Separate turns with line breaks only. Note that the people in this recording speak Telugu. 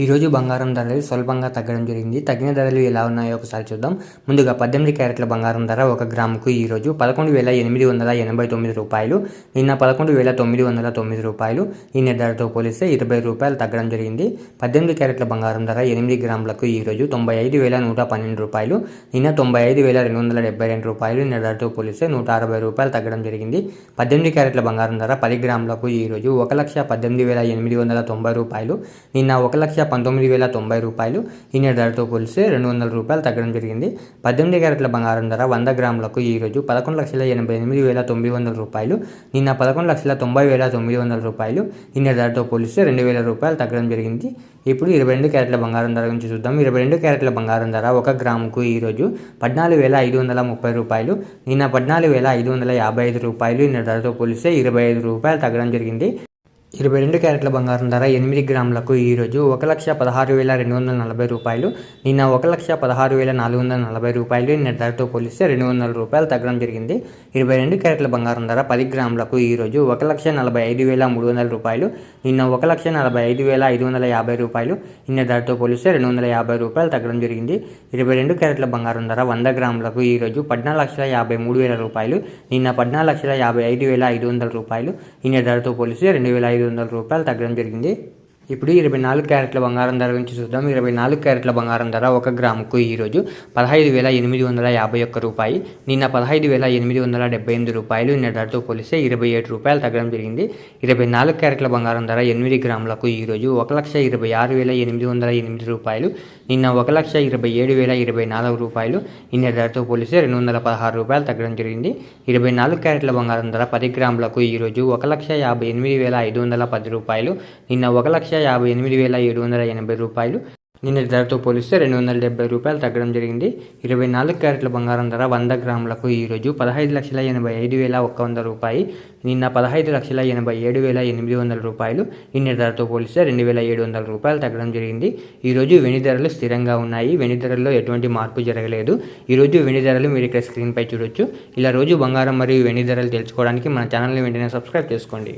ఈరోజు బంగారం ధరలు స్వల్పంగా తగ్గడం జరిగింది. తగ్గిన ధరలు ఎలా ఉన్నాయో ఒకసారి చూద్దాం. ముందుగా 18 క్యారెట్ల బంగారం ధర 1 గ్రాముకు ఈరోజు 11,889 రూపాయలు. నిన్న 11,909 రూపాయలు. నిన్న ధరతో పోలిస్తే 20 రూపాయలు తగ్గడం జరిగింది. 18 క్యారెట్ల బంగారం ధర 8 గ్రాములకు ఈరోజు 95,112 రూపాయలు. నిన్న 95,272 రూపాయలు. నిన్న ధరతో పోలిస్తే 160 రూపాయలు తగ్గడం జరిగింది. 18 క్యారెట్ల బంగారం ధర 10 గ్రాములకు ఈరోజు 1,18,890 రూపాయలు. నిన్న 1,19,090 రూపాయలు. నిన్న ధరతో పోలిస్తే 200 రూపాయలు తగ్గడం జరిగింది. 18 క్యారెట్ల బంగారం ధర 100 గ్రాములకు ఈరోజు 11,88,900 రూపాయలు. నిన్న 11,90,900 రూపాయలు. నిన్న ధరతో పోలిస్తే 2,000 రూపాయలు తగ్గడం జరిగింది. ఇప్పుడు 22 క్యారెట్ల బంగారం ధర గురించి చూద్దాం. 22 క్యారెట్ల బంగారం ధర 1 గ్రాముకు ఈరోజు 14,530 రూపాయలు. నిన్న 14,555 రూపాయలు. నిన్న ధరతో పోలిస్తే 25 రూపాయలు తగ్గడం జరిగింది. 22 క్యారెట్ల బంగారం ధర 8 గ్రాములకు ఈరోజు 1,16,240 రూపాయలు. నిన్న 1,16,440 రూపాయలు. నిన్న ధరతో పోలిస్తే 200 రూపాయలు తగ్గడం జరిగింది. 22 క్యారెట్ల బంగారం ధర 10 గ్రాములకు ఈరోజు 1,45,300 రూపాయలు. నిన్న 1,45,550 రూపాయలు. నిన్న ధరతో పోలిస్తే 250 రూపాయలు తగ్గడం జరిగింది. 22 క్యారెట్ల బంగారం ధర 100 గ్రాములకు ఈరోజు 14,53,000 రూపాయలు. నిన్న 14,55,500 రూపాయలు. నిన్న ధరతో పోలిస్తే 2,500 రూపాయలు తగ్గడం జరిగింది. ఇప్పుడు 24 క్యారెట్ల బంగారం ధర గురించి చూద్దాం. 24 క్యారెట్ల బంగారం ధర 1 గ్రాముకు ఈరోజు 15,851 రూపాయి. నిన్న 15,878 రూపాయలు. నిన్న ధరతో పోలిస్తే 27 రూపాయలు తగ్గడం జరిగింది. 24 క్యారెట్ల బంగారం ధర 8 గ్రాములకు ఈరోజు 1,26,808 రూపాయలు. నిన్న 1,27,024 రూపాయలు. నిన్న ధరతో పోలిస్తే 216 రూపాయలు తగ్గడం జరిగింది. 24 క్యారెట్ల బంగారం ధర 10 గ్రాములకు ఈరోజు 1,58,510 రూపాయలు. నిన్న 1,58,780 రూపాయలు. నిన్న ధరతో పోలిస్తే 270 రూపాయలు తగ్గడం జరిగింది. 24 క్యారెట్ల బంగారం ధర 100 గ్రాములకు ఈరోజు 15,85,100 రూపాయి. నిన్న 15,87,800 రూపాయలు. నిన్న ధరతో పోలిస్తే 2,700 రూపాయలు తగ్గడం జరిగింది. ఈరోజు వెండి ధరలు స్థిరంగా ఉన్నాయి. వెండి ధరల్లో ఎటువంటి మార్పు జరగలేదు. ఈరోజు వెండి ధరలు మీరు ఇక్కడ స్క్రీన్పై చూడొచ్చు. ఇలా రోజు బంగారం మరియు వెండి ధరలు తెలుసుకోవడానికి మన ఛానల్ని వెంటనే సబ్స్క్రైబ్ చేసుకోండి.